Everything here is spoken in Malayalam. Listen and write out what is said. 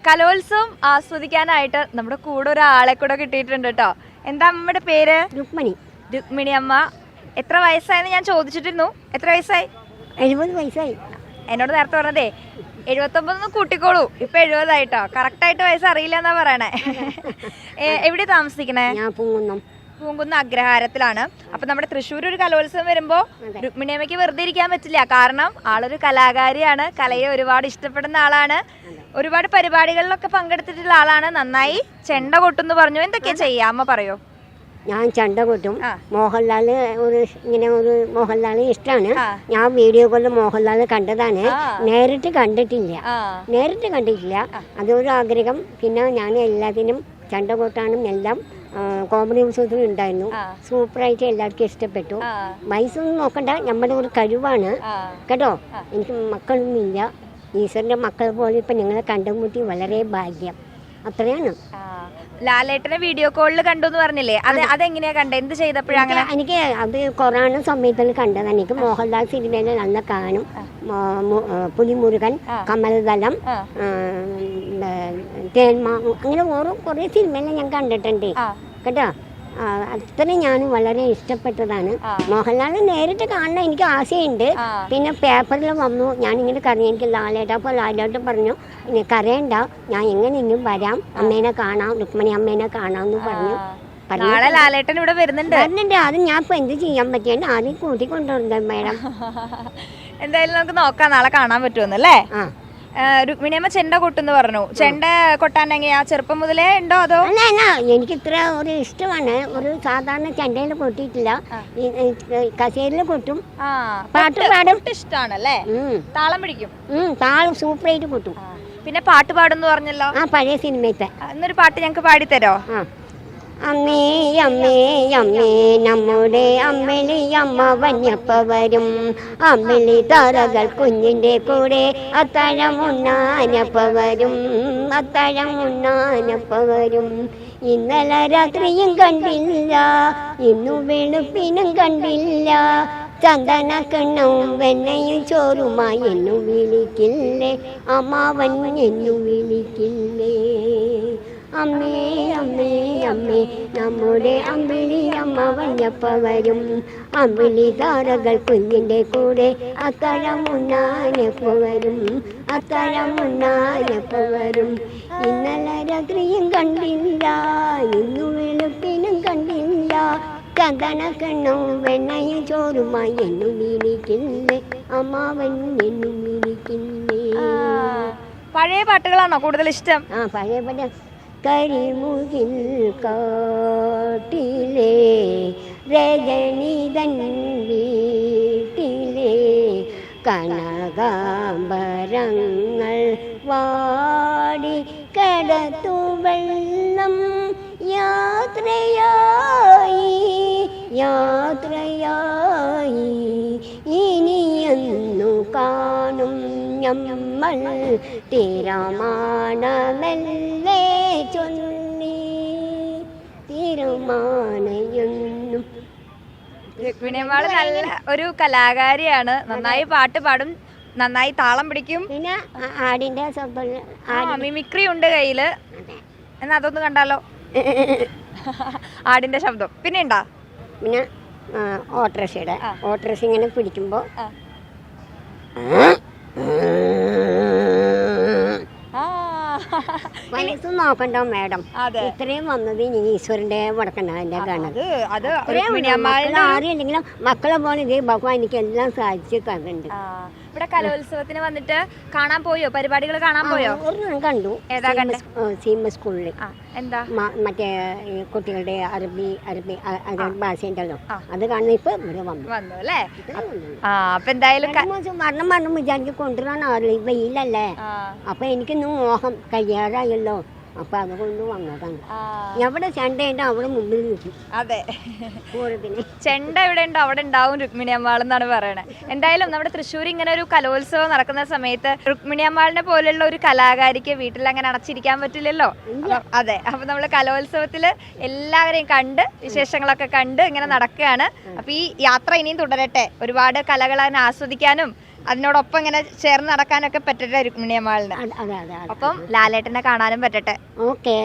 കലോത്സവം ആസ്വദിക്കാനായിട്ട് നമ്മുടെ കൂടെ ഒരാളെ കൂടെ കിട്ടിയിട്ടുണ്ട് കേട്ടോ. എന്താ അമ്മയുടെ പേര്? രുക്മിണി. രുക്മിണി അമ്മ. എത്ര വയസ്സായെന്ന് ഞാൻ ചോദിച്ചിട്ടിരുന്നു. എത്ര വയസ്സായി? 70 വയസ്സായി. എന്നോട് നേരത്തെ പറഞ്ഞതേ 79 കൂട്ടിക്കോളൂ, ഇപ്പൊ 70 ആയിട്ടോ. കറക്റ്റ് ആയിട്ട് വയസ്സ് അറിയില്ല എന്നാ പറയണേ. എവിടെ താമസിക്കണേ? ഞാൻ പൂങ്കുന്നം. പൂങ്കുന്ന അഗ്രഹാരത്തിലാണ്. അപ്പൊ നമ്മുടെ തൃശ്ശൂർ ഒരു കലോത്സവം വരുമ്പോ രുക്മിണിയമ്മയ്ക്ക് വെറുതെ ഇരിക്കാൻ പറ്റില്ല. കാരണം ആളൊരു കലാകാരിയാണ്, കലയെ ഒരുപാട് ഇഷ്ടപ്പെടുന്ന ആളാണ്, ഒരുപാട് പരിപാടികളിലൊക്കെ പങ്കെടുത്തിട്ടുള്ള ആളാണ്. നന്നായി ചെണ്ട കൊട്ടുന്ന് പറഞ്ഞു. എന്തൊക്കെയാ ചെയ്യാ അമ്മ പറയോ? ഞാൻ ചെണ്ട കൊട്ടും. മോഹൻലാല് ഒരു മോഹൻലാല് ഇഷ്ടമാണ്. ഞാൻ വീഡിയോ കോളിൽ മോഹൻലാല് കണ്ടതാണ്, നേരിട്ട് കണ്ടിട്ടില്ല. അതൊരു ആഗ്രഹം. പിന്നെ ഞാൻ എല്ലാത്തിനും ചെണ്ട കൊട്ടാനും എല്ലാം കോമഡി ഉത്സവത്തിനും ഉണ്ടായിരുന്നു. സൂപ്പറായിട്ട് എല്ലാവർക്കും ഇഷ്ടപ്പെട്ടു. വയസ്സൊന്നും നോക്കണ്ട, നമ്മുടെ ഒരു കഴിവാണ് കേട്ടോ. എനിക്ക് മക്കളൊന്നും ഇല്ല, ഈശ്വരന്റെ മക്കൾ പോലെ ഇപ്പൊ നിങ്ങളെ കണ്ടുമുട്ടി വളരെ ഭാഗ്യം. അത്രയാണ്. ലാലേട്ടനെ വീഡിയോ കോളിൽ കണ്ടു എന്ന് പറഞ്ഞില്ലേ, അതെങ്ങനെയാ കണ്ടത്? എന്ത് ചെയ്തപ്പോഴാണ്? എനിക്ക് അത് കൊറോണ സമയത്തിൽ കണ്ടതാണ്. എനിക്ക് മോഹൻലാൽ സിനിമയിൽ നല്ല കാണും. പുലിമുരുകൻ, കമലദളം, തേന്മാവ്, അങ്ങനെ ഓരോ കുറേ സിനിമയിൽ ഞാൻ കണ്ടിട്ടുണ്ട് കേട്ടോ. അത്രയും ഞാൻ വളരെ ഇഷ്ടപ്പെട്ടതാണ്. മോഹൻലാലിനെ നേരിട്ട് കാണാൻ എനിക്ക് ആശയുണ്ട്. പിന്നെ പേപ്പറിൽ വന്നു ഞാനിങ്ങനെ കറിയാം, എനിക്ക് ലാലേട്ട. അപ്പോൾ ലാലേട്ട പറഞ്ഞു കരയണ്ട, ഞാൻ എങ്ങനെയെങ്കിലും വരാം, അമ്മേനെ കാണാം, രുക്മിണി അമ്മേനെ കാണാമെന്ന് പറഞ്ഞു. ലാലേട്ടൻ ഇവിടെ വരുന്നുണ്ട്. അത് ഞാൻ ഇപ്പൊ എന്ത് ചെയ്യാൻ പറ്റിയാണ്, ആദ്യം കൂട്ടിക്കൊണ്ടുവരുന്നത് മേഡം. എന്തായാലും നമുക്ക് നോക്കാം നാളെ കാണാൻ പറ്റുമെന്നല്ലേ. രുക്മിണിയമ്മ ചെണ്ട കൊട്ടെന്ന് പറഞ്ഞു. ചെണ്ട കൊട്ടാൻ എങ്ങനെയാ, ചെറുപ്പം മുതലേ ഉണ്ടോ അതോ? അല്ല, എനിക്ക് ഇത്ര ഒരു ഇഷ്ടമാണ്. ഒരു സാധാരണ ചെണ്ടയിൽ കൊട്ടിയിട്ടില്ല, കസേരയിൽ കൊട്ടും, പാട്ട് പാടും. ഇഷ്ടമാണല്ലേ? താളം പിടിക്കും? താളം സൂപ്പറായിട്ട് കൊട്ടും. പിന്നെ പാട്ട് പാടുന്നു പറഞ്ഞല്ലോ, പഴയ സിനിമത്തെ. എന്നൊരു പാട്ട് ഞങ്ങക്ക് പാടിത്തരോ? അമ്മേ അമ്മേ അമ്മേ നമ്മുടെ അമ്മിളി അമ്മ വഞ്ഞപ്പ വരും, അമ്മിളി തറകൾ കുഞ്ഞിൻ്റെ കൂടെ അത്താഴം ഉണ്ണാനപ്പ വരും. ഇന്നലെ രാത്രിയും കണ്ടില്ല, ഇന്നു വെളുപ്പിനും കണ്ടില്ല, ചന്ദന കണ്ണവും വെണ്ണയും ചോറുമായി എന്നു വിളിക്കില്ലേ, അമ്മാവൻ എന്നു വിളിക്കില്ലേ. അമ്മേ അമ്മേ അമ്മേ നമ്മുടെ അമ്മിളി അമ്മ വഞ്ഞപ്പ വരും, അമ്മിളി താരകൾ കുഞ്ഞിൻ്റെ കൂടെ അത്താഴം ഉണ്ണാനപ്പ വരും. ഇന്നലെ രാത്രിയും കണ്ടില്ല, ഇന്നു വെളുപ്പിനും കണ്ടില്ല, ചന്ദന കണ്ണവും വെണ്ണയും ചോറുമായി എന്നു വിളിക്കില്ലേ, അമ്മാവൻ എന്നു വിളിക്കില്ലേ. പഴയ പാട്ടുകളാണോ കൂടുതൽ ഇഷ്ടം? പഴയ പാട്ട്. കരിമുകിൽ കാട്ടിലെ രജനിതൻ വീട്ടിലെ കനകാംബരങ്ങൾ വാടി കിടത്തു വെള്ളം, യാത്രയായി ഇനിയെന്നു കാണും നമ്മൾ തീരമാനമല്ലേ ചൊല്ലി, തീരമാനയെന്നും. രുക്മിണിയമ്മാള് നല്ല ഒരു കലാകാരിയാണ്, നന്നായി പാട്ട് പാടും, നന്നായി താളം പിടിക്കും. പിന്നെ ആടിന്റെ മിമിക്രി ഉണ്ട് കയ്യില്. എന്നാ അതൊന്ന് കണ്ടാലോ? ആടിന്റെ ശബ്ദം പിന്നെ ഉണ്ടാ? പിന്നെ ഓട്ടോറിക്ഷ ഇങ്ങനെ പിടിക്കുമ്പോ വയസ്സ് നോക്കണ്ടോ മേഡം, ഇത്രയും വന്നത് ഈശ്വരന്റെ വടക്കണ്ണന്റെ കാണത്. ആരെങ്കിലും മക്കളെ പോലെ ഇതേ ഭഗവാൻ എനിക്ക് എല്ലാം സാധിച്ചു തന്നിട്ടുണ്ട്. ഇവിടെ കലോത്സവത്തിന് വന്നിട്ട് കാണാൻ പോയോ? പരിപാടികൾ കാണാൻ പോയോ? കണ്ടു. ഏതാ കണ്ടേ? സീമ സ്കൂളിൽ. എന്താ മറ്റേ കുട്ടികളുടെ അറബി ഭാഷയുണ്ടല്ലോ, അത് കാണുന്ന ഇപ്പൊ ഇവിടെ വന്നു അല്ലേ? അപ്പൊ എന്തായാലും വരണം വിചാരിച്ച് കൊണ്ടുവരാൻ ആറില്ല, വെയിലല്ലേ. അപ്പൊ എനിക്കൊന്നും മോഹം കഴിയാറായല്ലോ, അപ്പൊ അതുകൊണ്ട് വന്നതാണ്. എവിടെ ചെണ്ടയുണ്ടോ അവിടെ മുമ്പിൽ നിൽക്കും. അതെ, ചെണ്ട എവിടെ ഉണ്ടോ അവിടെ ഉണ്ടാവും രുക്മിണി അമ്മാളെന്നാണ് പറയണത്. എന്തായാലും നമ്മുടെ തൃശ്ശൂർ ഇങ്ങനെ ഒരു കലോത്സവം നടക്കുന്ന സമയത്ത് രുക്മിണി അമ്മാളിനെ പോലെയുള്ള ഒരു കലാകാരിക്ക് വീട്ടിൽ അങ്ങനെ അടച്ചിരിക്കാൻ പറ്റില്ലല്ലോ. അതെ, അപ്പൊ നമ്മള് കലോത്സവത്തില് എല്ലാവരെയും കണ്ട് വിശേഷങ്ങളൊക്കെ കണ്ട് ഇങ്ങനെ നടക്കുകയാണ്. അപ്പൊ ഈ യാത്ര ഇനിയും തുടരട്ടെ, ഒരുപാട് കലകൾ ആസ്വദിക്കാനും അതിനോടൊപ്പം ഇങ്ങനെ ചേർന്ന് നടക്കാനൊക്കെ പറ്റട്ടെ രുക്മിണി അമ്മാളിന്. അതെ അതെ അതെ അപ്പം ലാലേട്ടനെ കാണാനും പറ്റട്ടെ. ഓക്കെ